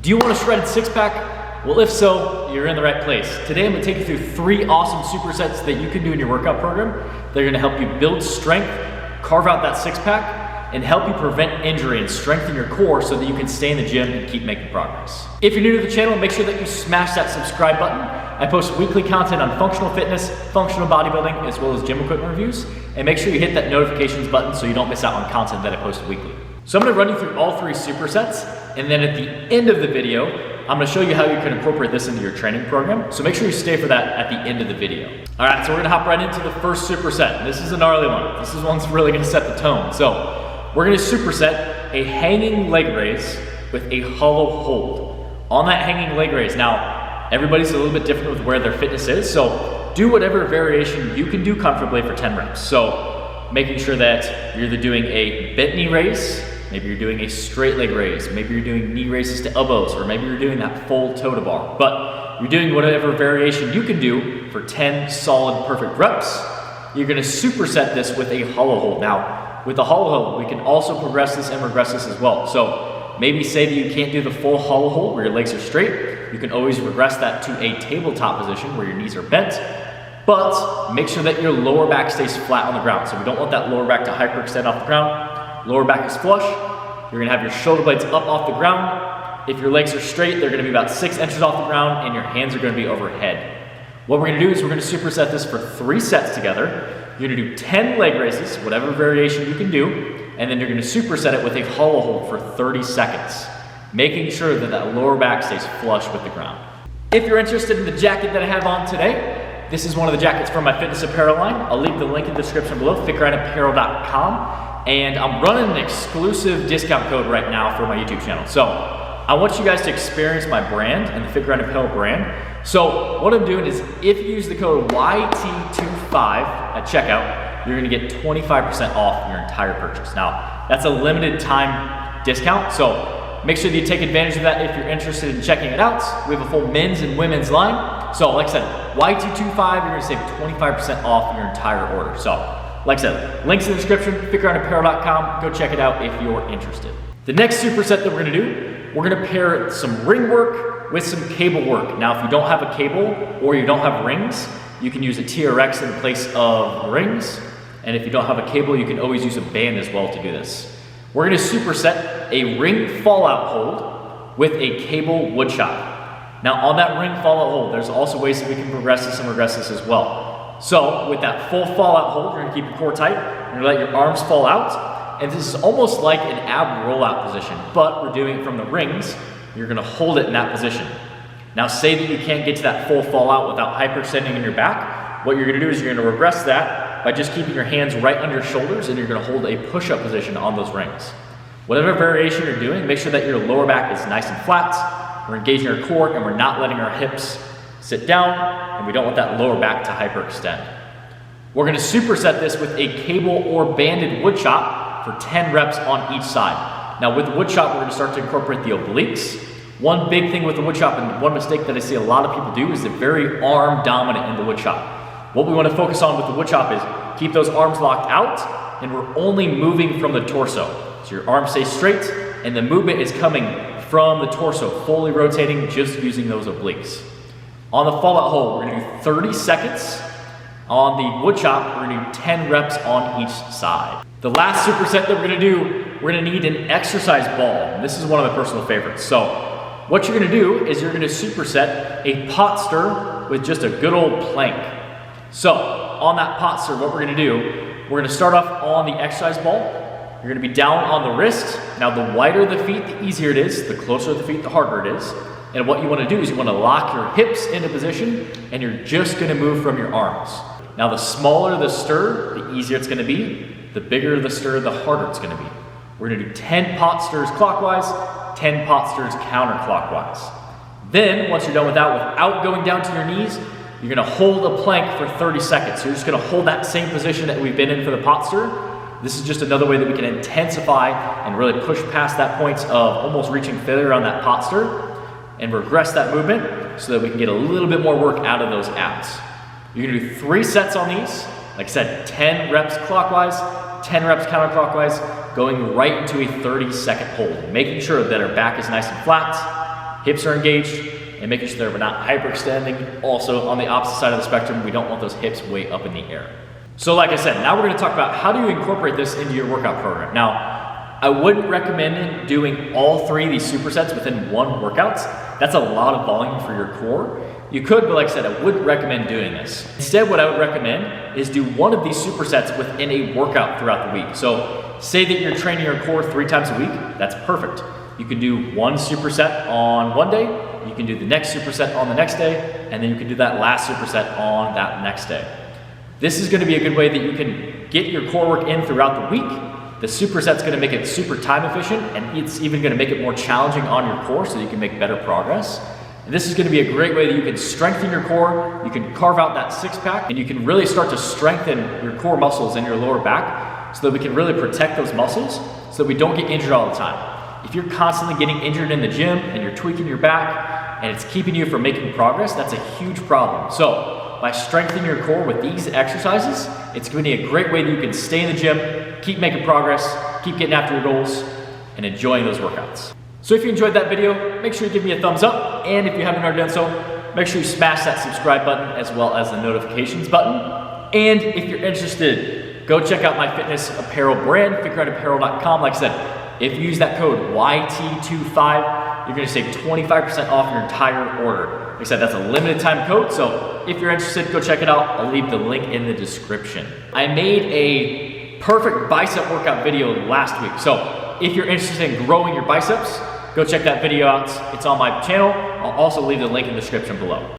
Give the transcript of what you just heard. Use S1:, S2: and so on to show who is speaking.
S1: Do you want a shredded six-pack? Well, if so, you're in the right place. Today I'm gonna take you through 3 awesome supersets that you can do in your workout program. They're gonna help you build strength, carve out that six-pack, and help you prevent injury and strengthen your core so that you can stay in the gym and keep making progress. If you're new to the channel, make sure that you smash that subscribe button. I post weekly content on functional fitness, functional bodybuilding, as well as gym equipment reviews. And make sure you hit that notifications button so you don't miss out on content that I post weekly. So I'm gonna run you through all 3 supersets, and then at the end of the video, I'm gonna show you how you can incorporate this into your training program. So make sure you stay for that at the end of the video. All right, so we're gonna hop right into the first superset. This is a gnarly one. This is one's really gonna set the tone. So we're gonna superset a hanging leg raise with a hollow hold. On that hanging leg raise, now everybody's a little bit different with where their fitness is, so do whatever variation you can do comfortably for 10 reps. So making sure that you're either doing a bent knee raise, maybe you're doing a straight leg raise, maybe you're doing knee raises to elbows, or maybe you're doing that full toe to bar. But you're doing whatever variation you can do for 10 solid perfect reps. You're gonna superset this with a hollow hold. Now, with the hollow hold, we can also progress this and regress this as well. So maybe say that you can't do the full hollow hold where your legs are straight. You can always regress that to a tabletop position where your knees are bent, but make sure that your lower back stays flat on the ground. So we don't want that lower back to hyperextend off the ground. Lower back is flush. You're gonna have your shoulder blades up off the ground. If your legs are straight, they're gonna be about 6 inches off the ground, and your hands are gonna be overhead. What we're gonna do is we're gonna superset this for 3 sets together. You're gonna do 10 leg raises, whatever variation you can do, and then you're gonna superset it with a hollow hold for 30 seconds, making sure that that lower back stays flush with the ground. If you're interested in the jacket that I have on today, this is one of the jackets from my fitness apparel line. I'll leave the link in the description below, FitGrindApparel.com. And I'm running an exclusive discount code right now for my YouTube channel. So I want you guys to experience my brand and the FitGrind Apparel brand. So what I'm doing is if you use the code YT25 at checkout, you're gonna get 25% off your entire purchase. Now, that's a limited time discount, so make sure that you take advantage of that if you're interested in checking it out. We have a full men's and women's line. So like I said, YT25, you're gonna save 25% off your entire order. So like I said, links in the description, FitGrindApparel.com. Go check it out if you're interested. The next superset that we're gonna do, we're gonna pair some ring work with some cable work. Now, if you don't have a cable or you don't have rings, you can use a TRX in place of rings. And if you don't have a cable, you can always use a band as well to do this. We're gonna superset a ring fallout hold with a cable wood chop. Now, on that ring fallout hold, there's also ways that we can progress this and regress this as well. So with that full fallout hold, you're gonna keep your core tight, you're gonna let your arms fall out, and this is almost like an ab rollout position, but we're doing it from the rings. You're gonna hold it in that position. Now say that you can't get to that full fallout without hyperextending in your back. What you're gonna do is you're gonna regress that by just keeping your hands right under your shoulders, and you're gonna hold a push-up position on those rings. Whatever variation you're doing, make sure that your lower back is nice and flat. We're engaging our core, and we're not letting our hips sit down, and we don't want that lower back to hyperextend. We're gonna superset this with a cable or banded wood chop for 10 reps on each side. Now with the wood chop, we're gonna start to incorporate the obliques. One big thing with the wood chop, and one mistake that I see a lot of people do, is they're very arm dominant in the wood chop. What we wanna focus on with the wood chop is keep those arms locked out, and we're only moving from the torso. So your arm stays straight, and the movement is coming from the torso, fully rotating, just using those obliques. On the fallout hold, we're gonna do 30 seconds. On the wood chop, we're gonna do 10 reps on each side. The last superset that we're gonna do, we're gonna need an exercise ball. And this is one of my personal favorites. So what you're gonna do is you're gonna superset a pot stir with just a good old plank. So on that pot stir, what we're gonna do, we're gonna start off on the exercise ball. You're gonna be down on the wrist. Now the wider the feet, the easier it is. The closer the feet, the harder it is. And what you want to do is you want to lock your hips into position, and you're just going to move from your arms. Now the smaller the stir, the easier it's going to be. The bigger the stir, the harder it's going to be. We're going to do 10 pot stirs clockwise, 10 pot stirs counterclockwise. Then once you're done with that, without going down to your knees, you're going to hold a plank for 30 seconds. So you're just going to hold that same position that we've been in for the pot stir. This is just another way that we can intensify and really push past that point of almost reaching failure on that pot stir, and regress that movement so that we can get a little bit more work out of those abs. You're gonna do 3 sets on these. Like I said, 10 reps clockwise, 10 reps counterclockwise, going right into a 30-second hold, making sure that our back is nice and flat, hips are engaged, and making sure that we're not hyperextending. Also, on the opposite side of the spectrum, we don't want those hips way up in the air. So like I said, now we're gonna talk about how do you incorporate this into your workout program. Now, I wouldn't recommend doing all three of these supersets within one workout. That's a lot of volume for your core. You could, but like I said, I wouldn't recommend doing this. Instead, what I would recommend is do one of these supersets within a workout throughout the week. So say that you're training your core 3 times a week, that's perfect. You can do one superset on one day, you can do the next superset on the next day, and then you can do that last superset on that next day. This is gonna be a good way that you can get your core work in throughout the week. The superset's gonna make it super time efficient, and it's even gonna make it more challenging on your core so you can make better progress. And this is gonna be a great way that you can strengthen your core, you can carve out that 6-pack, and you can really start to strengthen your core muscles in your lower back so that we can really protect those muscles so that we don't get injured all the time. If you're constantly getting injured in the gym and you're tweaking your back and it's keeping you from making progress, that's a huge problem. So by strengthening your core with these exercises, it's going to be a great way that you can stay in the gym, keep making progress, keep getting after your goals, and enjoying those workouts. So if you enjoyed that video, make sure you give me a thumbs up, and if you haven't already done so, make sure you smash that subscribe button as well as the notifications button. And if you're interested, go check out my fitness apparel brand, FitGrindApparel.com. Like I said, if you use that code YT25, you're gonna save 25% off your entire order. Like I said, that's a limited time code, so if you're interested, go check it out. I'll leave the link in the description. I made a perfect bicep workout video last week, so if you're interested in growing your biceps, go check that video out. It's on my channel. I'll also leave the link in the description below.